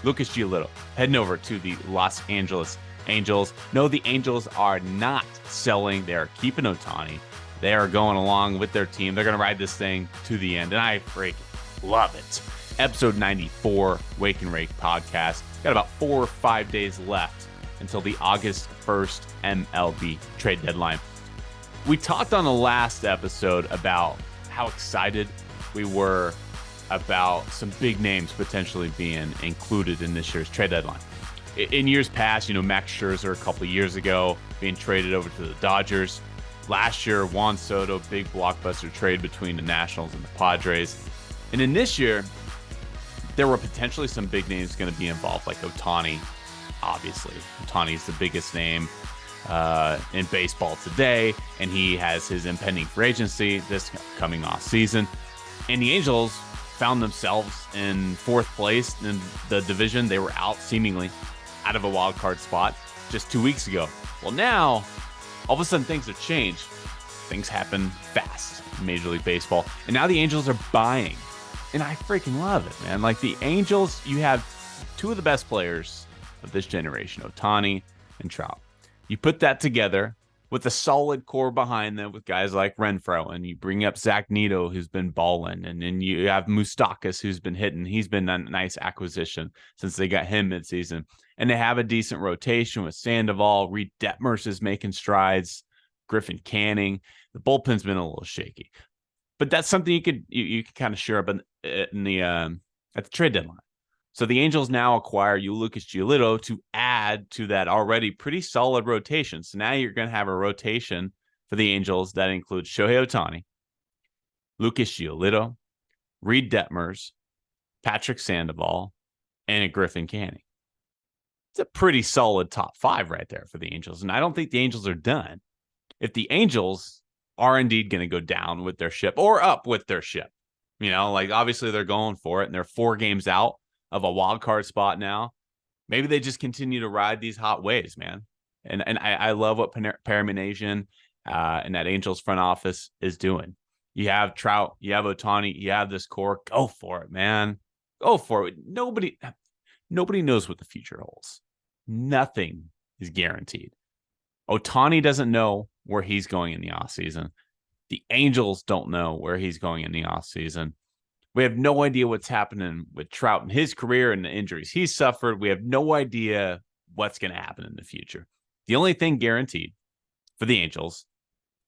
Lucas Giolito heading over to the Los Angeles Angels. No, the Angels are not selling. They're keeping Ohtani. They are going along with their team. They're going to ride this thing to the end, and I freaking love it. Episode 94, Wake and Rake Podcast. Got about 4 or 5 days left until the August 1st MLB Trade Deadline. We talked on the last episode about how excited we were about some big names potentially being included in this year's trade deadline. In years past, Max Scherzer a couple of years ago being traded over to the Dodgers. Last year, Juan Soto, big blockbuster trade between the Nationals and the Padres. And in this year, there were potentially some big names going to be involved, like Ohtani, obviously. Ohtani's the biggest name in baseball today, and he has his impending free agency this coming off season. And the Angels found themselves in 4th place in the division. They were seemingly out of a wild card spot just 2 weeks ago. Well, now, all of a sudden, things have changed. Things happen fast in Major League Baseball. And now the Angels are buying. And I freaking love it, man. Like, the Angels, you have 2 of the best players of this generation, Ohtani and Trout. You put that together with a solid core behind them with guys like Renfroe, and you bring up Zach Neto, who's been balling, and then you have Moustakas, who's been hitting. He's been a nice acquisition since they got him midseason. And they have a decent rotation with Sandoval. Reed Detmers is making strides. Griffin Canning. The bullpen's been a little shaky. But that's something you could kind of shore up at the trade deadline. So the Angels now acquire Lucas Giolito to add to that already pretty solid rotation. So now you're going to have a rotation for the Angels that includes Shohei Ohtani, Lucas Giolito, Reed Detmers, Patrick Sandoval, and a Griffin Canning. It's a pretty solid top 5 right there for the Angels. And I don't think the Angels are done. If the Angels are indeed going to go down with their ship or up with their ship, obviously they're going for it, and they're 4 games out of a wild card spot now. Maybe they just continue to ride these hot waves, man. And I love what Paramedian and that Angels front office is doing. You have Trout, you have Ohtani, you have this core. Go for it, man. Go for it. Nobody knows what the future holds. Nothing is guaranteed. Ohtani doesn't know where he's going in the offseason. The Angels don't know where he's going in the offseason. We have no idea what's happening with Trout in his career and the injuries he's suffered. We have no idea what's going to happen in the future. The only thing guaranteed for the Angels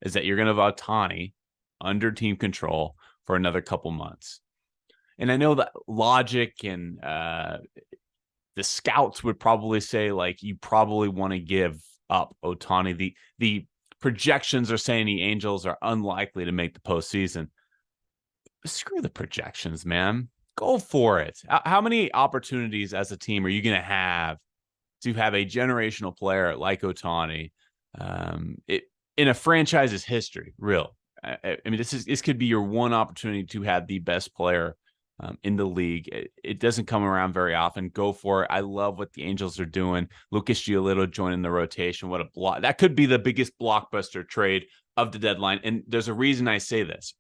is that you're going to have Ohtani under team control for another couple months. And I know that logic and the scouts would probably say, you probably want to give up Ohtani. The projections are saying the Angels are unlikely to make the postseason. Screw the projections, man. Go for it. How many opportunities as a team are you going to have a generational player like Ohtani in a franchise's history? Real. I mean, this could be your one opportunity to have the best player in the league. It doesn't come around very often. Go for it. I love what the Angels are doing. Lucas Giolito joining the rotation. What a block. That could be the biggest blockbuster trade of the deadline. And there's a reason I say this.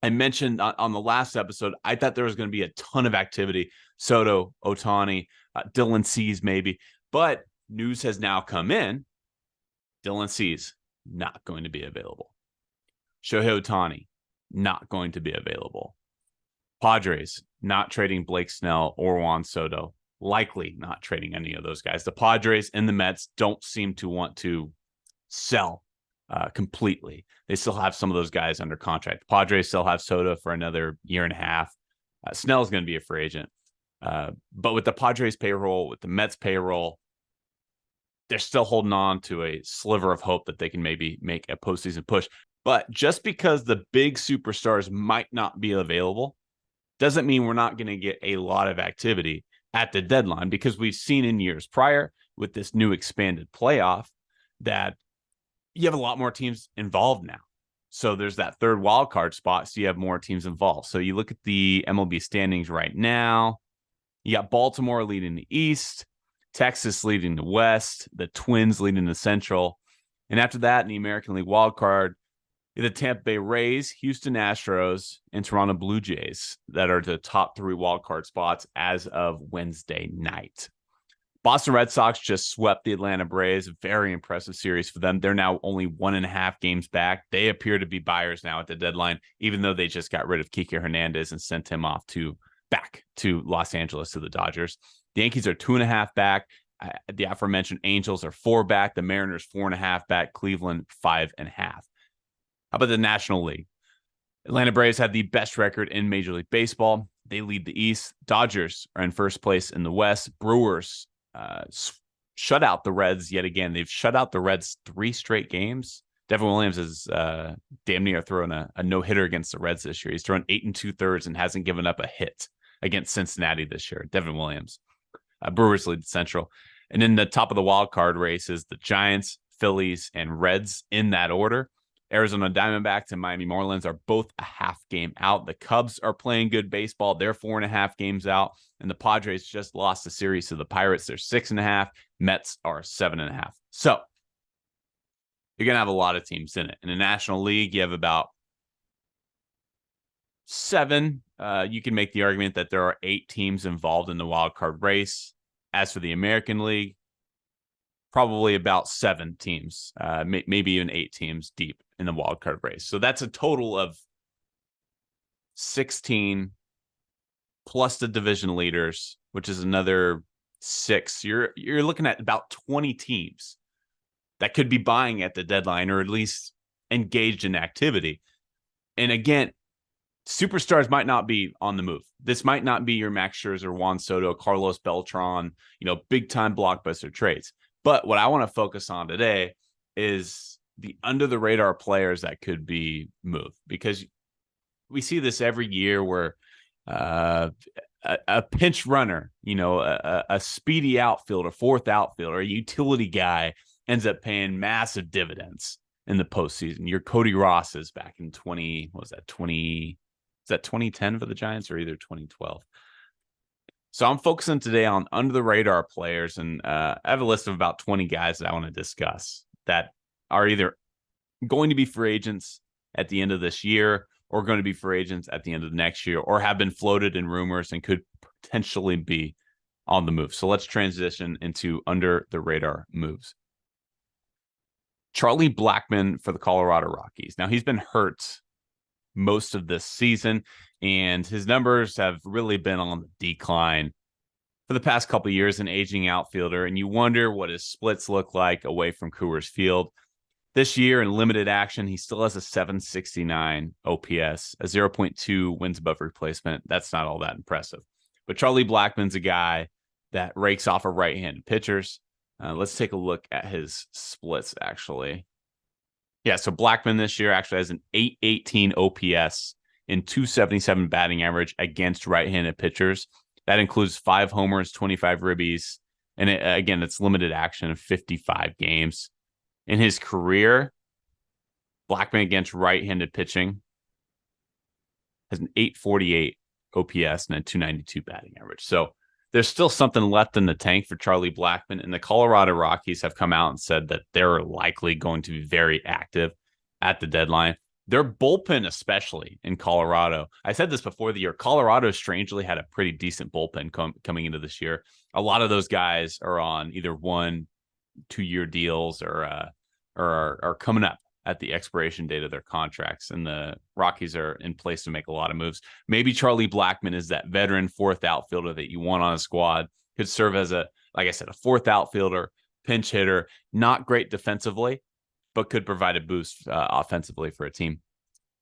I mentioned on the last episode, I thought there was going to be a ton of activity. Soto, Ohtani, Dylan Cease maybe. But news has now come in. Dylan Cease not going to be available. Shohei Ohtani not going to be available. Padres not trading Blake Snell or Juan Soto. Likely not trading any of those guys. The Padres and the Mets don't seem to want to sell completely. They still have some of those guys under contract. The Padres still have Soto for another year and a half. Snell's going to be a free agent. But with the Padres payroll, with the Mets payroll, they're still holding on to a sliver of hope that they can maybe make a postseason push. But just because the big superstars might not be available doesn't mean we're not going to get a lot of activity at the deadline, because we've seen in years prior with this new expanded playoff that you have a lot more teams involved now. So there's that 3rd wild card spot. So you have more teams involved. So you look at the MLB standings right now. You got Baltimore leading the East, Texas leading the West, the Twins leading the Central. And after that, in the American League wild card, The Tampa Bay Rays, Houston Astros, and Toronto Blue Jays that are the top 3 wildcard spots as of Wednesday night. Boston Red Sox just swept the Atlanta Braves. Very impressive series for them. They're now only 1.5 games back. They appear to be buyers now at the deadline, even though they just got rid of Kike Hernandez and sent him off back to Los Angeles to the Dodgers. The Yankees are 2.5 back. The aforementioned Angels are 4 back. The Mariners 4.5 back. Cleveland 5.5. How about the National League? Atlanta Braves have the best record in Major League Baseball. They lead the East. Dodgers are in first place in the West. Brewers shut out the Reds yet again. They've shut out the Reds 3 straight games. Devin Williams is damn near throwing a no-hitter against the Reds this year. He's thrown 8 2/3 and hasn't given up a hit against Cincinnati this year. Devin Williams. Brewers lead the Central. And in the top of the wild card race is the Giants, Phillies, and Reds in that order. Arizona Diamondbacks and Miami Marlins are both a half game out. The Cubs are playing good baseball. They're 4.5 games out. And the Padres just lost the series to the Pirates. They're 6.5. Mets are 7.5. So you're going to have a lot of teams in it. In the National League, you have about 7. You can make the argument that there are 8 teams involved in the wild card race. As for the American League, probably about 7 teams, maybe even 8 teams deep in the wild card race. So that's a total of 16 plus the division leaders, which is another 6. You're looking at about 20 teams that could be buying at the deadline or at least engaged in activity. And again, superstars might not be on the move. This might not be your Max Scherzer, Juan Soto, Carlos Beltran, big time blockbuster trades. But what I want to focus on today is the under the radar players that could be moved, because we see this every year where a pinch runner, a speedy outfielder, 4th outfielder, a utility guy ends up paying massive dividends in the postseason. Your Cody Ross is back in 2010 for the Giants, or either 2012. So I'm focusing today on under the radar players, and I have a list of about 20 guys that I want to discuss that are either going to be free agents at the end of this year or going to be free agents at the end of next year, or have been floated in rumors and could potentially be on the move. So let's transition into under the radar moves. Charlie Blackmon for the Colorado Rockies. Now, he's been hurt most of this season, and his numbers have really been on the decline for the past couple of years, an aging outfielder, and you wonder what his splits look like away from Coors Field. This year in limited action, he still has a 769 OPS, a 0.2 wins above replacement. That's not all that impressive. But Charlie Blackmon's a guy that rakes off of right-handed pitchers. Let's take a look at his splits, actually. Yeah, so Blackmon this year actually has an 818 OPS and 277 batting average against right-handed pitchers. That includes 5 homers, 25 ribbies, and it's limited action of 55 games. In his career, Blackmon against right-handed pitching has an 848 OPS and a 292 batting average. So there's still something left in the tank for Charlie Blackmon, and the Colorado Rockies have come out and said that they're likely going to be very active at the deadline. Their bullpen, especially in Colorado. I said this before the year. Colorado strangely had a pretty decent bullpen coming into this year. A lot of those guys are on either 1-2 year deals or are coming up at the expiration date of their contracts, and the Rockies are in place to make a lot of moves. Maybe Charlie Blackmon is that veteran 4th outfielder that you want on a squad, could serve as like I said, a 4th outfielder, pinch hitter, not great defensively, but could provide a boost offensively for a team.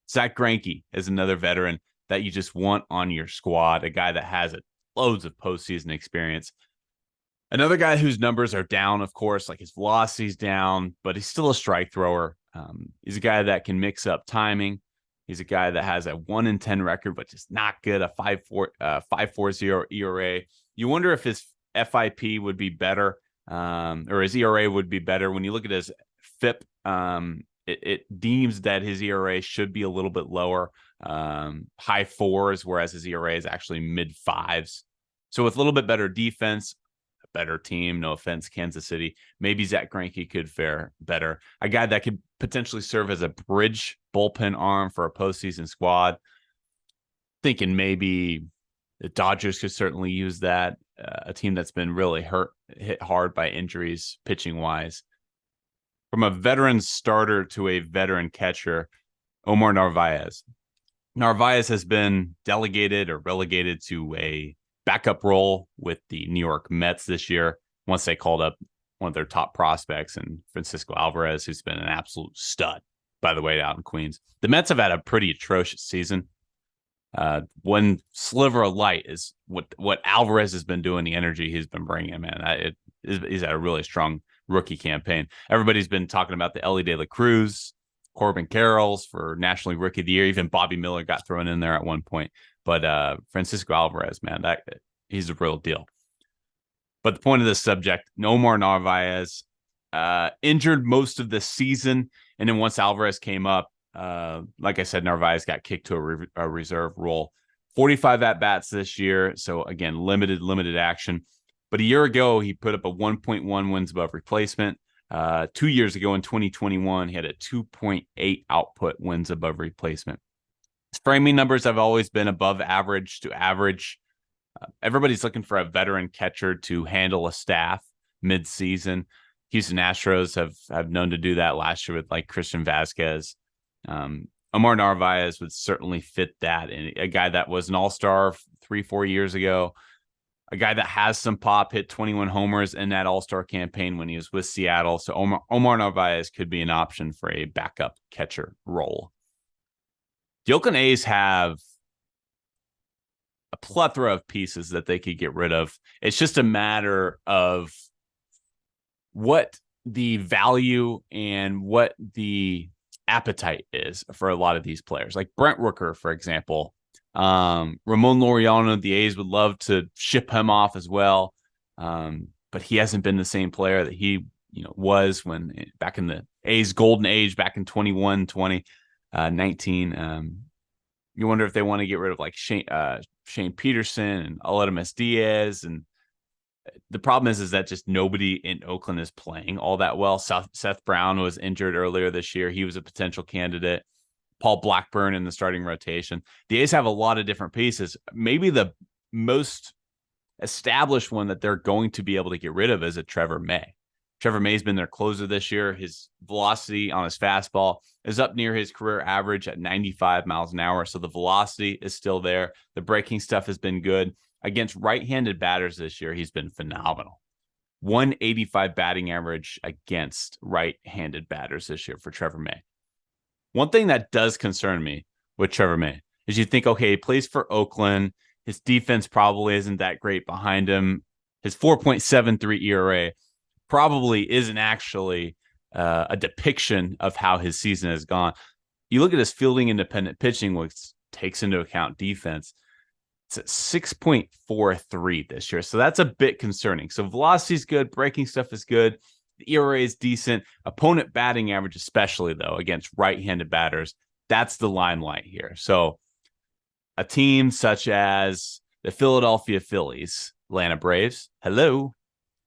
Zach Greinke is another veteran that you just want on your squad, a guy that has loads of postseason experience. Another guy whose numbers are down, of course, like his velocity's down, but he's still a strike thrower. He's a guy that can mix up timing. He's a guy that has a 1-10 record, but just not good, a 5.40 ERA. You wonder if his FIP would be better, or his ERA would be better. When you look at his FIP, it deems that his ERA should be a little bit lower, high 4s, whereas his ERA is actually mid 5s. So with a little bit better defense, better team, no offense, Kansas City, maybe Zach Greinke could fare better. A guy that could potentially serve as a bridge bullpen arm for a postseason squad. Thinking maybe the Dodgers could certainly use that. A team that's been really hit hard by injuries, pitching wise. From a veteran starter to a veteran catcher, Omar Narvaez. Narvaez has been delegated or relegated to a backup role with the New York Mets this year, once they called up one of their top prospects and Francisco Alvarez, who's been an absolute stud, by the way, out in Queens. The Mets have had a pretty atrocious season. One sliver of light is what Alvarez has been doing, the energy he's been bringing, man. He's had a really strong rookie campaign. Everybody's been talking about the Elly De La Cruz, Corbin Carrolls for National League Rookie of the Year. Even Bobby Miller got thrown in there at one point. But Francisco Alvarez, man, he's a real deal. But the point of this subject, Omar Narvaez, injured most of the season. And then once Alvarez came up, like I said, Narvaez got kicked to a reserve role. 45 at-bats this year. So, again, limited action. But a year ago, he put up a 1.1 wins above replacement. 2 years ago in 2021, he had a 2.8 output wins above replacement. His framing numbers have always been above average to average. Everybody's looking for a veteran catcher to handle a staff mid-season. Houston Astros have known to do that last year with like Christian Vasquez. Omar Narvaez would certainly fit that. And a guy that was an all-star 3-4 years ago, a guy that has some pop, hit 21 homers in that all-star campaign when he was with Seattle. So Omar Narvaez could be an option for a backup catcher role. The Oakland A's have a plethora of pieces that they could get rid of. It's just a matter of what the value and what the appetite is for a lot of these players. Like Brent Rooker, for example. Ramon Laureano, the A's would love to ship him off as well. But he hasn't been the same player that he was when back in the A's golden age back in 21, 20, 19. You wonder if they want to get rid of like Shane Peterson and Aledmys Diaz. And the problem is that just nobody in Oakland is playing all that well. Seth Brown was injured earlier this year. He was a potential candidate. Paul Blackburn in the starting rotation. The A's have a lot of different pieces. Maybe the most established one that they're going to be able to get rid of is a Trevor May. Trevor May's been their closer this year. His velocity on his fastball is up near his career average at 95 miles an hour. So the velocity is still there. The breaking stuff has been good. Against right-handed batters this year, he's been phenomenal. 185 batting average against right-handed batters this year for Trevor May. One thing that does concern me with Trevor May is you think, okay, he plays for Oakland. His defense probably isn't that great behind him. His 4.73 ERA probably isn't actually a depiction of how his season has gone. You look at his fielding independent pitching, which takes into account defense. It's at 6.43 this year. So that's a bit concerning. So velocity is good. Breaking stuff is good. The ERA is decent. Opponent batting average, especially, though, against right-handed batters, that's the limelight here. So a team such as the Philadelphia Phillies, Atlanta Braves, hello,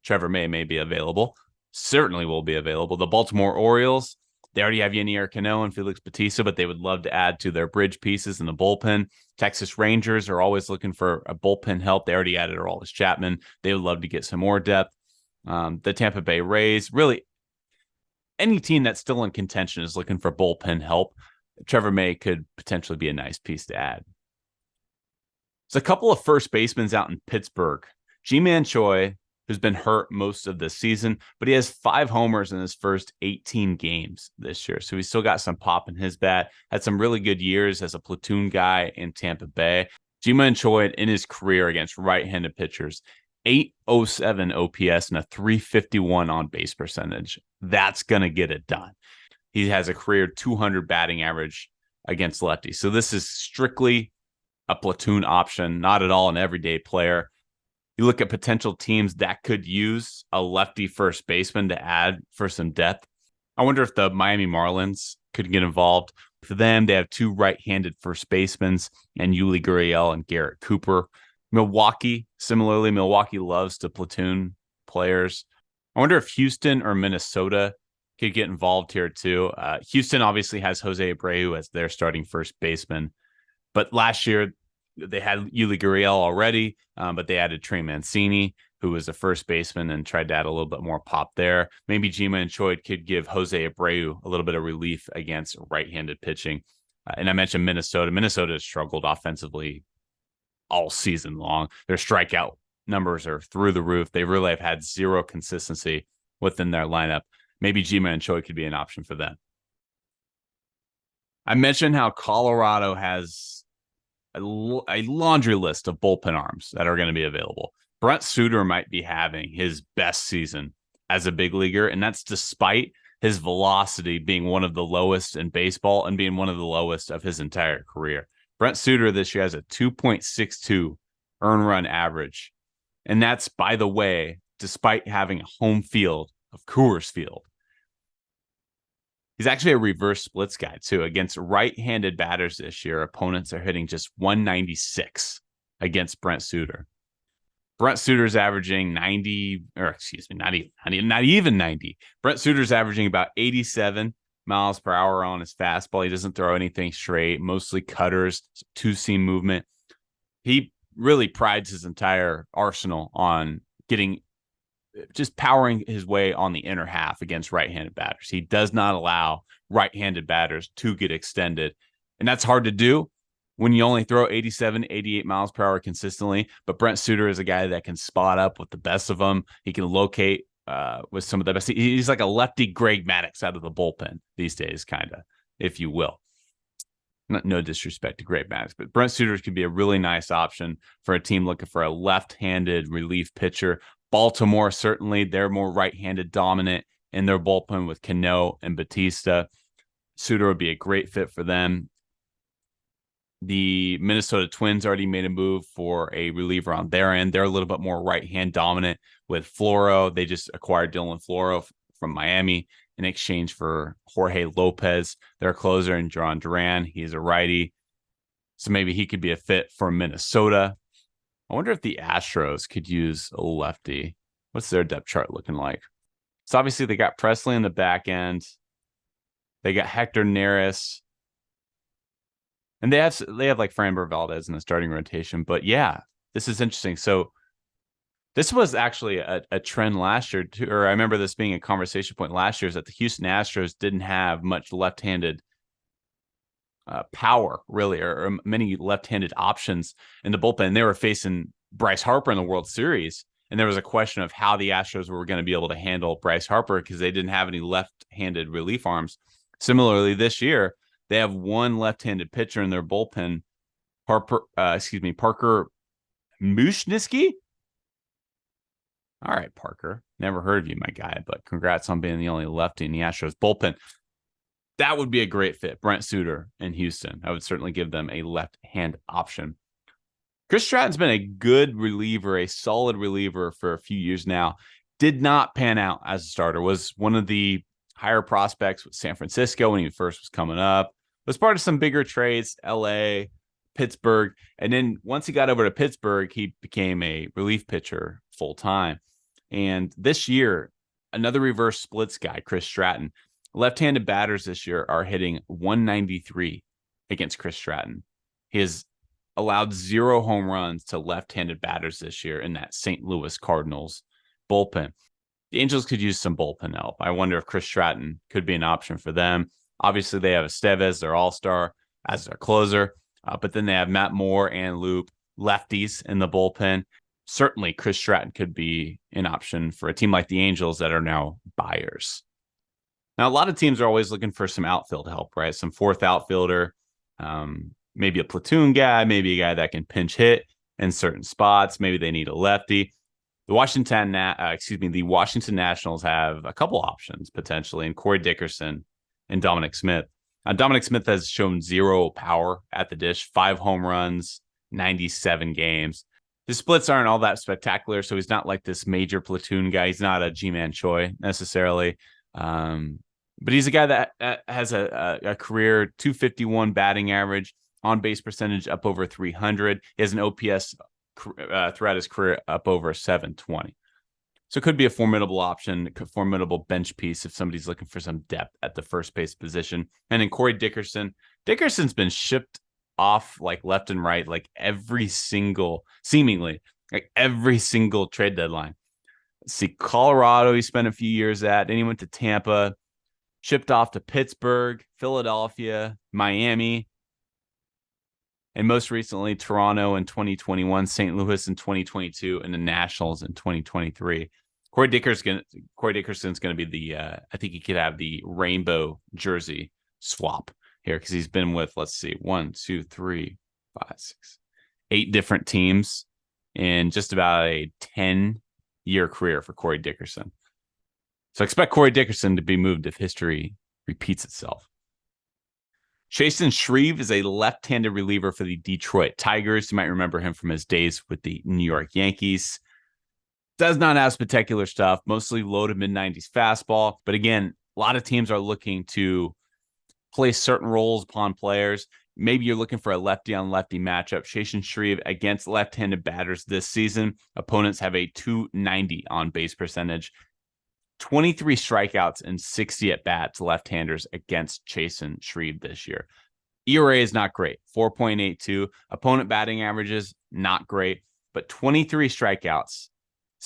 Trevor May be available. Certainly will be available. The Baltimore Orioles, they already have Yenier Cano and Felix Bautista, but they would love to add to their bridge pieces in the bullpen. Texas Rangers are always looking for a bullpen help. They already added Aroldis Chapman. They would love to get some more depth. The Tampa Bay Rays, really any team that's still in contention is looking for bullpen help. Trevor May could potentially be a nice piece to add. There's a couple of first basemen out in Pittsburgh. Ji-Man Choi, who's been hurt most of the season, but he has 5 homers in his first 18 games this year. So he's still got some pop in his bat. Had some really good years as a platoon guy in Tampa Bay. Ji-Man Choi in his career against right-handed pitchers, 807 OPS and a 351 on base percentage. That's going to get it done. He has a career 200 batting average against Lefty. So this is strictly a platoon option, not at all an everyday player. You look at potential teams that could use a lefty first baseman to add for some depth. I wonder if the Miami Marlins could get involved. For them, they have 2 right-handed first basemen and Yuli Gurriel and Garrett Cooper. Milwaukee, similarly, Milwaukee loves to platoon players. I wonder if Houston or Minnesota could get involved here too. Houston obviously has Jose Abreu as their starting first baseman, but last year they had Yuli Gurriel already, but they added Trey Mancini, who was a first baseman, and tried to add a little bit more pop there. Maybe Jima and Choi could give Jose Abreu a little bit of relief against right-handed pitching. And I mentioned Minnesota. Minnesota has struggled offensively all season long. Their strikeout numbers are through the roof. They really have had zero consistency within their lineup. Maybe Jima and Choi could be an option for them. I mentioned how Colorado has a laundry list of bullpen arms that are going to be available. Brent Suter might be having his best season as a big leaguer, and that's despite his velocity being one of the lowest in baseball and being one of the lowest of his entire career. Brent Suter this year has a 2.62 earned run average, and that's, by the way, despite having a home field of Coors Field. He's actually a reverse splits guy, too. Against right-handed batters this year, opponents are hitting just 196 against Brent Suter. Brent Suter's averaging 90, or excuse me, not even 90. Brent Suter's averaging about 87 miles per hour on his fastball. He doesn't throw anything straight, mostly cutters, two-seam movement. He really prides his entire arsenal on just powering his way on the inner half against right-handed batters. He does not allow right-handed batters to get extended. And that's hard to do when you only throw 87, 88 miles per hour consistently. But Brent Suter is a guy that can spot up with the best of them. He can locate with some of the best. He's like a lefty Greg Maddux out of the bullpen these days, kind of, if you will. No disrespect to Greg Maddux, but Brent Suter could be a really nice option for a team looking for a left-handed relief pitcher. Baltimore, certainly, they're more right-handed dominant in their bullpen with Cano and Batista. Suter would be a great fit for them. The Minnesota Twins already made a move for a reliever on their end. They're a little bit more right-hand dominant with Floro. They just acquired Dylan Floro from Miami in exchange for Jorge Lopez, their closer, and John Duran. He's a righty, so maybe he could be a fit for Minnesota. I wonder if the Astros could use a lefty. What's their depth chart looking like? So obviously they got Presley in the back end. They got Hector Neris. And they have like Framber Valdez in the starting rotation. But yeah, this is interesting. So this was actually a trend last year, too, or I remember this being a conversation point last year, is that the Houston Astros didn't have much left-handed power, really, or many left-handed options in the bullpen. They were facing Bryce Harper in the World Series, and there was a question of how the Astros were going to be able to handle Bryce Harper because they didn't have any left-handed relief arms. Similarly, this year, they have one left-handed pitcher in their bullpen, Parker Mushniski. All right, Parker. Never heard of you, my guy, but congrats on being the only lefty in the Astros bullpen. That would be a great fit. Brent Suter in Houston. I would certainly give them a left-hand option. Chris Stratton's been a good reliever, a solid reliever for a few years now. Did not pan out as a starter. Was one of the higher prospects with San Francisco when he first was coming up. Was part of some bigger trades, LA, Pittsburgh. And then once he got over to Pittsburgh, he became a relief pitcher full-time. And this year, another reverse splits guy, Chris Stratton. Left-handed batters this year are hitting 193 against Chris Stratton. He has allowed 0 home runs to left-handed batters this year in that St. Louis Cardinals bullpen. The Angels could use some bullpen help. I wonder if Chris Stratton could be an option for them. Obviously, they have Estevez, their all-star, as their closer. But then they have Matt Moore and Loop, lefties in the bullpen. Certainly, Chris Stratton could be an option for a team like the Angels that are now buyers. Now, a lot of teams are always looking for some outfield help, right? Some fourth outfielder, maybe a platoon guy, maybe a guy that can pinch hit in certain spots. Maybe they need a lefty. The Washington Nationals have a couple options potentially, and Corey Dickerson and Dominic Smith. Dominic Smith has shown 0 power at the dish, 5 home runs, 97 games. His splits aren't all that spectacular, so he's not like this major platoon guy. He's not a G-Man Choi necessarily. But he's a guy that has a career 251 batting average, on-base percentage up over 300. He has an OPS throughout his career up over 720. So it could be a formidable option, a formidable bench piece if somebody's looking for some depth at the first base position. And then Corey Dickerson. Dickerson's been shipped off like left and right, like seemingly every single trade deadline. Let's see, Colorado, he spent a few years at. Then he went to Tampa, shipped off to Pittsburgh, Philadelphia, Miami, and most recently Toronto in 2021, St. Louis in 2022, and the Nationals in 2023. Corey Dickerson's going to be I think he could have the rainbow jersey swap here because he's been with, let's see, 8 different teams in just about a 10-year career for Corey Dickerson. So expect Corey Dickerson to be moved if history repeats itself. Chasen Shreve is a left-handed reliever for the Detroit Tigers. You might remember him from his days with the New York Yankees. Does not have spectacular stuff, mostly low to mid-90s fastball. But again, a lot of teams are looking to place certain roles upon players. Maybe you're looking for a lefty-on-lefty matchup. Chasen Shreve against left-handed batters this season. Opponents have a .290 on-base percentage. 23 strikeouts and 60 at-bats left-handers against Chasen Shreve this year. ERA is not great, 4.82. Opponent batting averages, not great, but 23 strikeouts,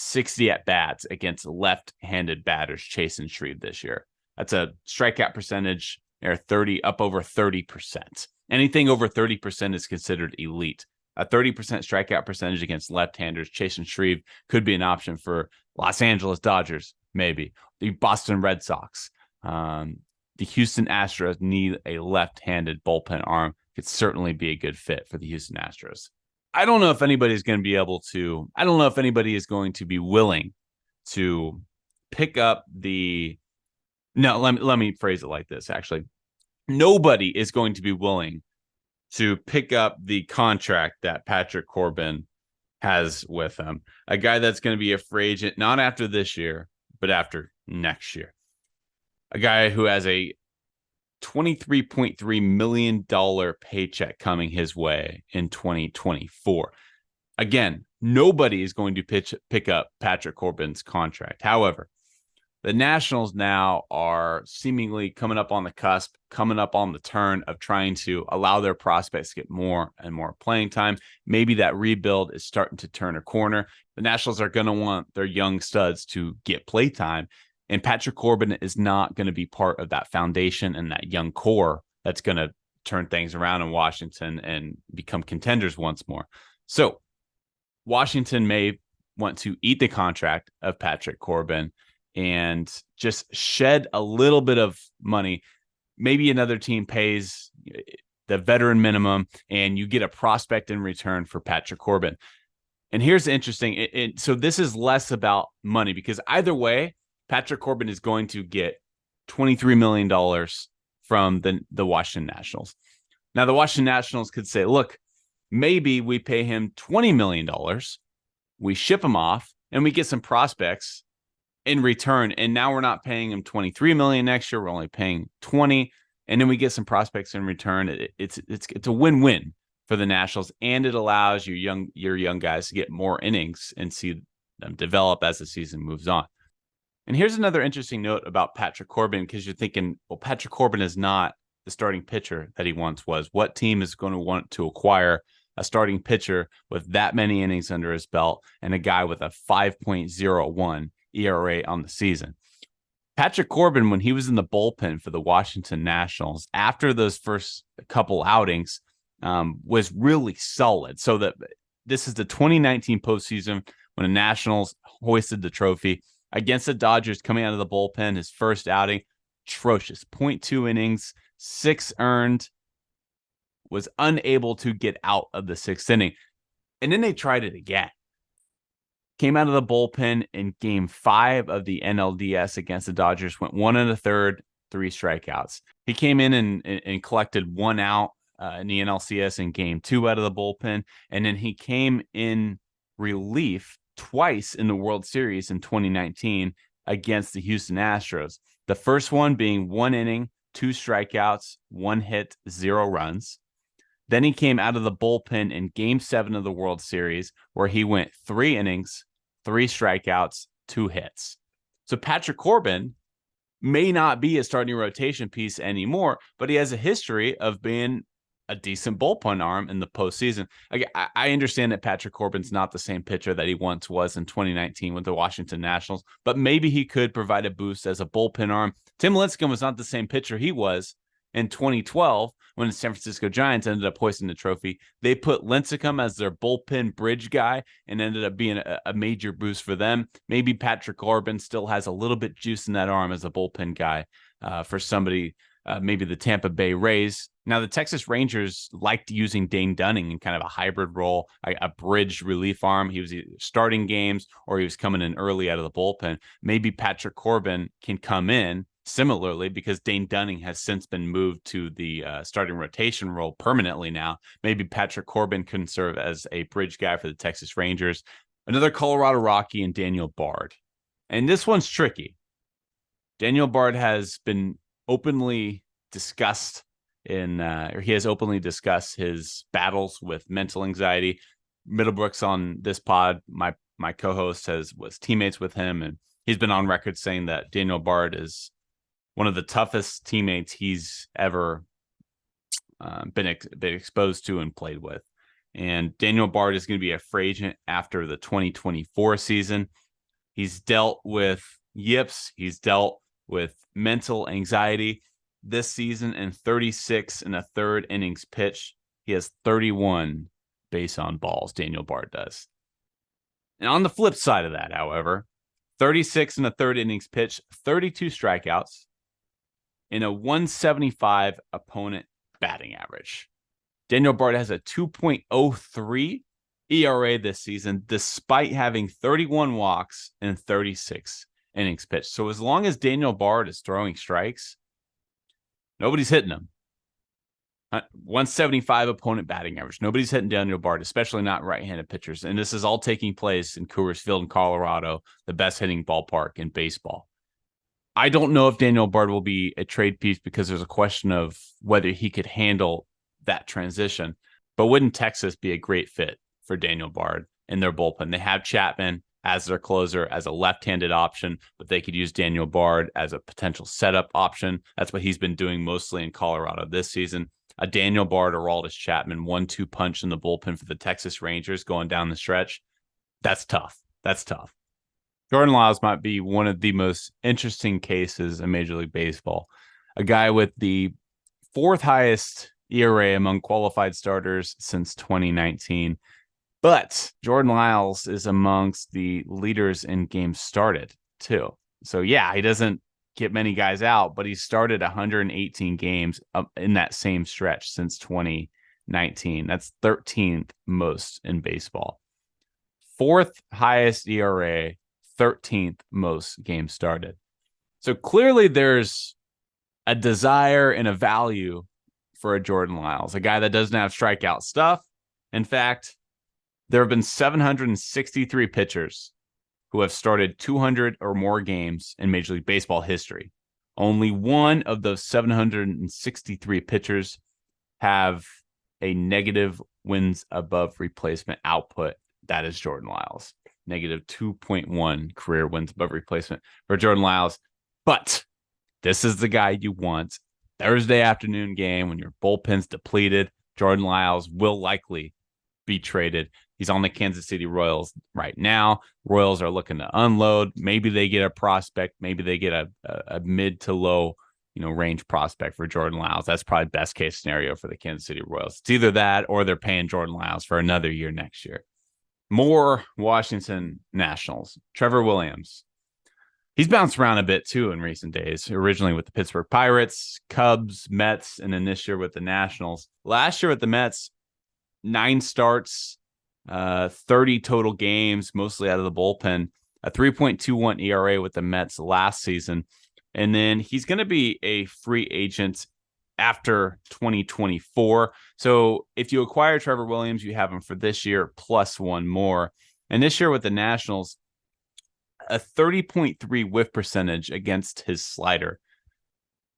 60 at-bats against left-handed batters Chasen Shreve this year. That's a strikeout percentage up over 30%. Anything over 30% is considered elite. A 30% strikeout percentage against left-handers, Chasen Shreve could be an option for Los Angeles Dodgers, maybe. The Boston Red Sox. The Houston Astros need a left-handed bullpen arm. Could certainly be a good fit for the Houston Astros. I don't know if anybody is going to be willing to pick up let me phrase it like this, actually. Nobody is going to be willing to pick up the contract that Patrick Corbin has with him. A guy that's going to be a free agent, not after this year, but after next year. A guy who has a $23.3 million paycheck coming his way in 2024. Again, nobody is going to pick up Patrick Corbin's contract. However, the Nationals now are seemingly coming up on the cusp, coming up on the turn of trying to allow their prospects to get more and more playing time. Maybe that rebuild is starting to turn a corner. The Nationals are going to want their young studs to get play time, and Patrick Corbin is not going to be part of that foundation and that young core that's going to turn things around in Washington and become contenders once more. So Washington may want to eat the contract of Patrick Corbin and just shed a little bit of money. Maybe another team pays the veteran minimum and you get a prospect in return for Patrick Corbin. And here's the interesting. So this is less about money because either way, Patrick Corbin is going to get $23 million from the Washington Nationals. Now, the Washington Nationals could say, look, maybe we pay him $20 million, we ship him off, and we get some prospects in return. And now we're not paying him $23 million next year. We're only paying $20, and then we get some prospects in return. It's a win-win for the Nationals, and it allows your young guys to get more innings and see them develop as the season moves on. And here's another interesting note about Patrick Corbin, because you're thinking, well, Patrick Corbin is not the starting pitcher that he once was. What team is going to want to acquire a starting pitcher with that many innings under his belt and a guy with a 5.01 ERA on the season? Patrick Corbin, when he was in the bullpen for the Washington Nationals, after those first couple outings, was really solid. So that this is the 2019 postseason when the Nationals hoisted the trophy against the Dodgers coming out of the bullpen. His first outing, atrocious, 0.2 innings, 6 earned, was unable to get out of the 6th inning. And then they tried it again. Came out of the bullpen in game 5 of the NLDS against the Dodgers, went 1 1/3, 3 strikeouts. He came in and collected 1 out in the NLCS in game 2 out of the bullpen. And then he came in relief twice in the World Series in 2019 against the Houston Astros. The first one being 1 inning, 2 strikeouts, 1 hit, 0 runs. Then he came out of the bullpen in game 7 of the World Series, where he went 3 innings, 3 strikeouts, 2 hits. So Patrick Corbin may not be a starting rotation piece anymore, but he has a history of being a decent bullpen arm in the postseason. I understand that Patrick Corbin's not the same pitcher that he once was in 2019 with the Washington Nationals, but maybe he could provide a boost as a bullpen arm. Tim Lincecum was not the same pitcher he was in 2012 when the San Francisco Giants ended up hoisting the trophy. They put Lincecum as their bullpen bridge guy and ended up being a major boost for them. Maybe Patrick Corbin still has a little bit juice in that arm as a bullpen guy for somebody, maybe the Tampa Bay Rays. Now, the Texas Rangers liked using Dane Dunning in kind of a hybrid role, a bridge relief arm. He was either starting games or he was coming in early out of the bullpen. Maybe Patrick Corbin can come in similarly because Dane Dunning has since been moved to the starting rotation role permanently now. Maybe Patrick Corbin can serve as a bridge guy for the Texas Rangers. Another Colorado Rocky and Daniel Bard. And this one's tricky. Daniel Bard has been openly discussed or he has openly discussed his battles with mental anxiety. Middlebrooks on this pod, my co-host, was teammates with him, and he's been on record saying that Daniel Bard is one of the toughest teammates he's ever been exposed to and played with. And Daniel Bard is going to be a free agent after the 2024 season. He's dealt with yips. He's dealt with mental anxiety. This season, in 36 and a third innings pitched, he has 31 base on balls. Daniel Bard does. And on the flip side of that, however, 36 and a third innings pitched, 32 strikeouts, in a 175 opponent batting average. Daniel Bard has a 2.03 ERA this season, despite having 31 walks and 36 innings pitched. So as long as Daniel Bard is throwing strikes, nobody's hitting him. 175 opponent batting average. Nobody's hitting Daniel Bard, especially not right-handed pitchers. And this is all taking place in Coors Field in Colorado, the best hitting ballpark in baseball. I don't know if Daniel Bard will be a trade piece because there's a question of whether he could handle that transition. But wouldn't Texas be a great fit for Daniel Bard in their bullpen? They have Chapman as their closer, as a left-handed option, but they could use Daniel Bard as a potential setup option. That's what he's been doing mostly in Colorado this season. A Daniel Bard or Aroldis Chapman 1-2 punch in the bullpen for the Texas Rangers going down the stretch. That's tough. That's tough. Jordan Lyles might be one of the most interesting cases in Major League Baseball. A guy with the 4th highest ERA among qualified starters since 2019. But Jordan Lyles is amongst the leaders in games started, too. So, yeah, he doesn't get many guys out, but he started 118 games in that same stretch since 2019. That's 13th most in baseball. 4th highest ERA, 13th most games started. So clearly there's a desire and a value for a Jordan Lyles, a guy that doesn't have strikeout stuff. In fact, there have been 763 pitchers who have started 200 or more games in Major League Baseball history. Only one of those 763 pitchers have a negative wins above replacement output. That is Jordan Lyles. Negative 2.1 career wins above replacement for Jordan Lyles. But this is the guy you want. Thursday afternoon game when your bullpen's depleted. Jordan Lyles will likely be traded. He's on the Kansas City Royals right now. Royals are looking to unload. Maybe they get a prospect. Maybe they get a mid to low, range prospect for Jordan Lyles. That's probably best case scenario for the Kansas City Royals. It's either that or they're paying Jordan Lyles for another year next year. More Washington Nationals. Trevor Williams. He's bounced around a bit too in recent days. Originally with the Pittsburgh Pirates, Cubs, Mets, and then this year with the Nationals. Last year with the Mets, 9 starts, 30 total games, mostly out of the bullpen, a 3.21 ERA with the Mets last season. And then he's going to be a free agent after 2024. So if you acquire Trevor Williams, you have him for this year plus one more. And this year with the Nationals, a 30.3 whiff percentage against his slider,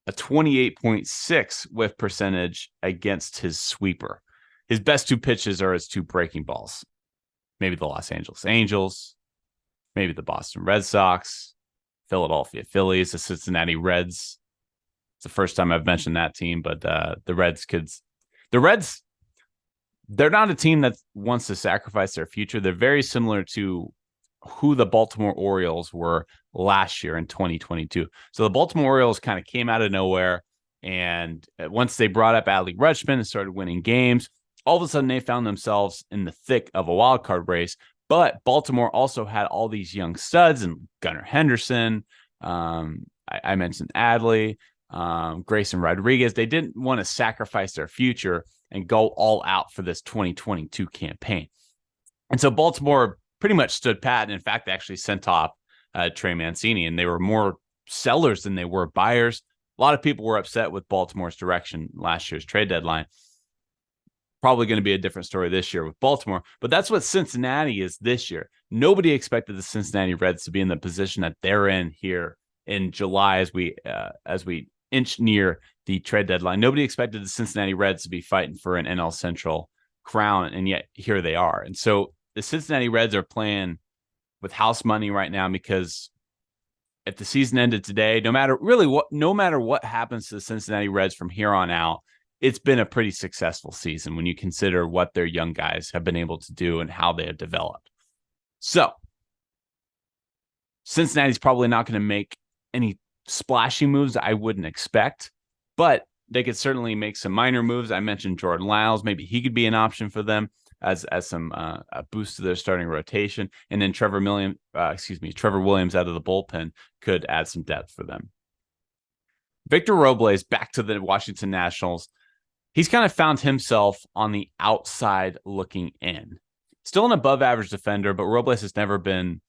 a 28.6 whiff percentage against his sweeper. His best 2 pitches are his 2 breaking balls. Maybe the Los Angeles Angels, maybe the Boston Red Sox, Philadelphia Phillies, the Cincinnati Reds. It's the first time I've mentioned that team, but the Reds, they're not a team that wants to sacrifice their future. They're very similar to who the Baltimore Orioles were last year in 2022. So the Baltimore Orioles kind of came out of nowhere, and once they brought up Adley Rutschman and started winning games, all of a sudden they found themselves in the thick of a wild card race. But Baltimore also had all these young studs and Gunnar Henderson. I mentioned Adley, Grayson Rodriguez. They didn't want to sacrifice their future and go all out for this 2022 campaign. And so Baltimore pretty much stood pat. And in fact, they actually sent off Trey Mancini, and they were more sellers than they were buyers. A lot of people were upset with Baltimore's direction last year's trade deadline. Probably going to be a different story this year with Baltimore, but that's what Cincinnati is this year. Nobody expected the Cincinnati Reds to be in the position that they're in here in July as we inch near the trade deadline. Nobody expected the Cincinnati Reds to be fighting for an NL Central crown, and yet here they are. And so the Cincinnati Reds are playing with house money right now, because if the season ended today, no matter what happens to the Cincinnati Reds from here on out, it's been a pretty successful season when you consider what their young guys have been able to do and how they have developed. So Cincinnati's probably not going to make any splashy moves I wouldn't expect, but they could certainly make some minor moves. I mentioned Jordan Lyles. Maybe he could be an option for them as some a boost to their starting rotation. And then Trevor Williams out of the bullpen could add some depth for them. Victor Robles, back to the Washington Nationals. He's kind of found himself on the outside looking in. Still an above average defender, but Robles has never been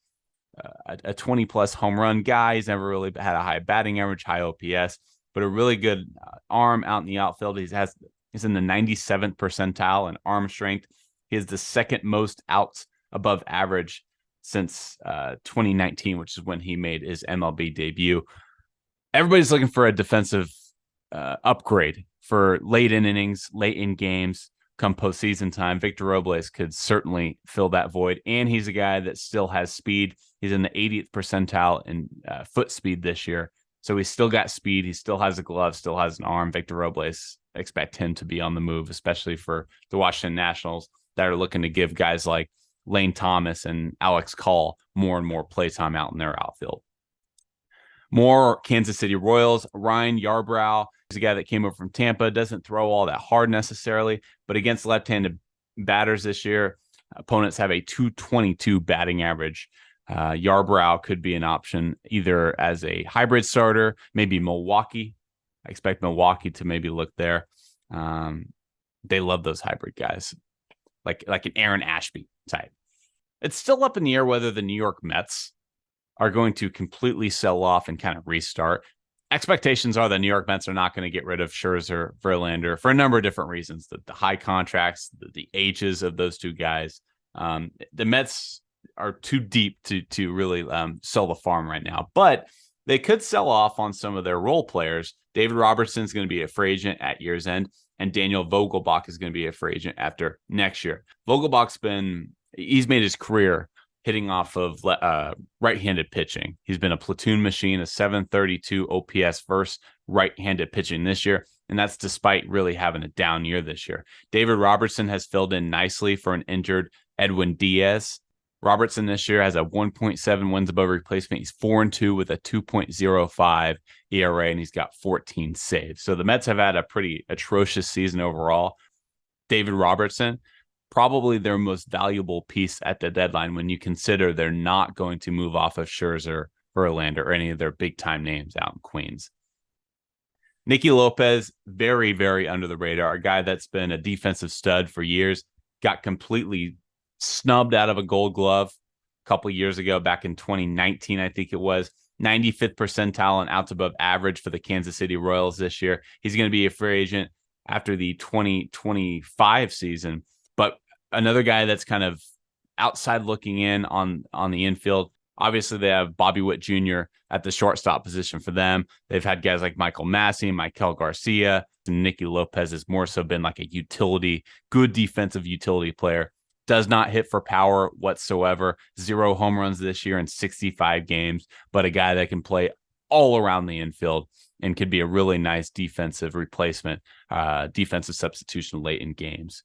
a 20-plus home run guy. He's never really had a high batting average, high OPS, but a really good arm out in the outfield. He's in the 97th percentile in arm strength. He has the second most outs above average since 2019, which is when he made his MLB debut. Everybody's looking for a defensive upgrade for late in innings, late in games, come postseason time. Victor Robles could certainly fill that void, and he's a guy that still has speed. He's in the 80th percentile in foot speed this year, so he's still got speed. He still has a glove, still has an arm. Victor Robles, expect him to be on the move, especially for the Washington Nationals that are looking to give guys like Lane Thomas and Alex Call more and more playtime out in their outfield. More Kansas City Royals. Ryan Yarbrough is a guy that came over from Tampa, doesn't throw all that hard necessarily, but against left-handed batters this year, opponents have a .222 batting average. Yarbrough could be an option either as a hybrid starter, maybe Milwaukee. I expect Milwaukee to maybe look there. They love those hybrid guys, like an Aaron Ashby type. It's still up in the air whether the New York Mets are going to completely sell off and kind of restart. Expectations are the New York Mets are not going to get rid of Scherzer, Verlander for a number of different reasons. The high contracts, the ages of those two guys. The Mets are too deep to really sell the farm right now, but they could sell off on some of their role players. David Robertson is going to be a free agent at year's end, and Daniel Vogelbach is going to be a free agent after next year. Vogelbach's he's made his career hitting off of right-handed pitching. He's been a platoon machine, a 732 OPS versus right-handed pitching this year, and that's despite really having a down year this year. David Robertson has filled in nicely for an injured Edwin Diaz. Robertson this year has a 1.7 wins above replacement. He's 4-2 with a 2.05 ERA, and he's got 14 saves. So the Mets have had a pretty atrocious season overall. David Robertson, probably their most valuable piece at the deadline when you consider they're not going to move off of Scherzer, Verlander, or any of their big-time names out in Queens. Nicky Lopez, very, very under the radar, a guy that's been a defensive stud for years, got completely snubbed out of a Gold Glove a couple years ago, back in 2019, I think it was. 95th percentile and outs above average for the Kansas City Royals this year. He's going to be a free agent after the 2025 season. But another guy that's kind of outside looking in on the infield. Obviously, they have Bobby Witt Jr. at the shortstop position for them. They've had guys like Michael Massey, Maikel Garcia, and Nicky Lopez has more so been like a utility, good defensive utility player Does not hit for power whatsoever. 0 home runs this year in 65 games, but a guy that can play all around the infield and could be a really nice defensive replacement, defensive substitution late in games.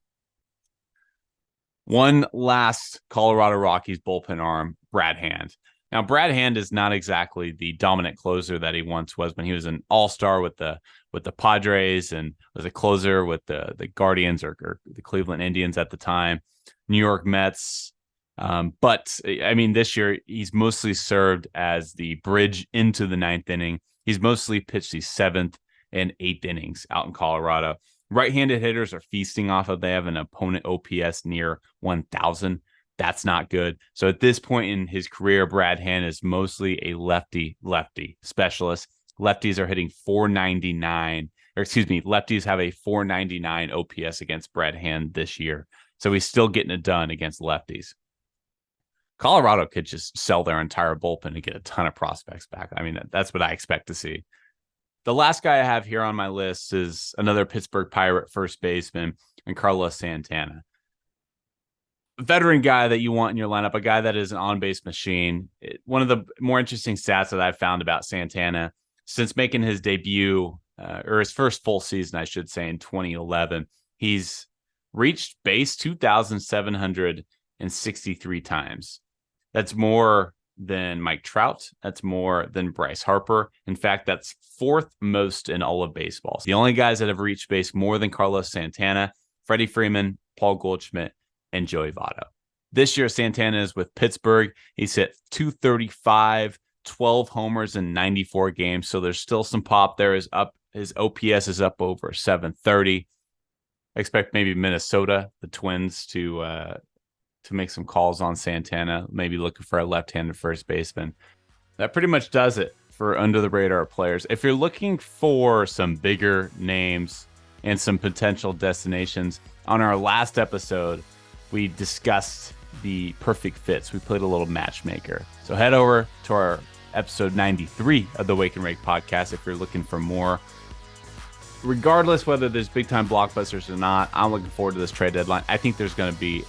One last Colorado Rockies bullpen arm, Brad Hand. Now, Brad Hand is not exactly the dominant closer that he once was when he was an all-star with the Padres and was a closer with the Guardians or the Cleveland Indians at the time, New York Mets. But, I mean, this year he's mostly served as the bridge into the ninth inning. He's mostly pitched the 7th and 8th innings out in Colorado. Right-handed hitters are feasting off of. They have an opponent OPS near 1,000. That's not good. So at this point in his career, Brad Hand is mostly a lefty specialist. Lefties are hitting 499, or excuse me, lefties have a 499 OPS against Brad Hand this year. So he's still getting it done against lefties. Colorado could just sell their entire bullpen and get a ton of prospects back. I mean, that's what I expect to see. The last guy I have here on my list is another Pittsburgh Pirate first baseman, and Carlos Santana. A veteran guy that you want in your lineup, a guy that is an on-base machine. One of the more interesting stats that I've found about Santana, since making his debut, or his first full season, I should say, in 2011, he's reached base 2,763 times. That's more than Mike Trout. That's more than Bryce Harper. In fact, that's 4th most in all of baseball. The only guys that have reached base more than Carlos Santana, Freddie Freeman, Paul Goldschmidt, and Joey Votto. This year, Santana is with Pittsburgh. He's hit 235, 12 homers in 94 games. So there's still some pop there. His OPS is up over 730. I expect maybe Minnesota, the Twins, to make some calls on Santana, maybe looking for a left-handed first baseman. That pretty much does it for under-the-radar players. If you're looking for some bigger names and some potential destinations, on our last episode, we discussed the perfect fits. We played a little matchmaker. So head over to our episode 93 of the Wake and Rake podcast if you're looking for more. Regardless whether there's big-time blockbusters or not, I'm looking forward to this trade deadline. I think there's going to be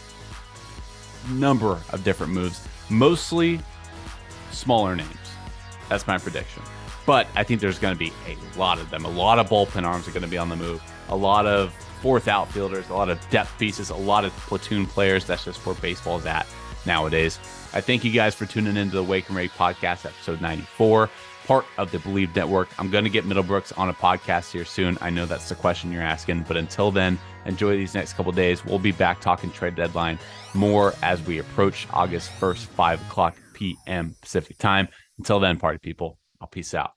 number of different moves, mostly smaller names. That's my prediction. But I think there's going to be a lot of them. A lot of bullpen arms are going to be on the move. A lot of 4th outfielders, a lot of depth pieces, a lot of platoon players. That's just where baseball's at nowadays. I thank you guys for tuning into the Wake and Rake podcast, episode 94, part of the Believe Network. I'm going to get Middlebrooks on a podcast here soon. I know that's the question you're asking, but until then, enjoy these next couple days. We'll be back talking trade deadline more as we approach August 1st, 5 o'clock p.m. Pacific time. Until then, party people, I'll peace out.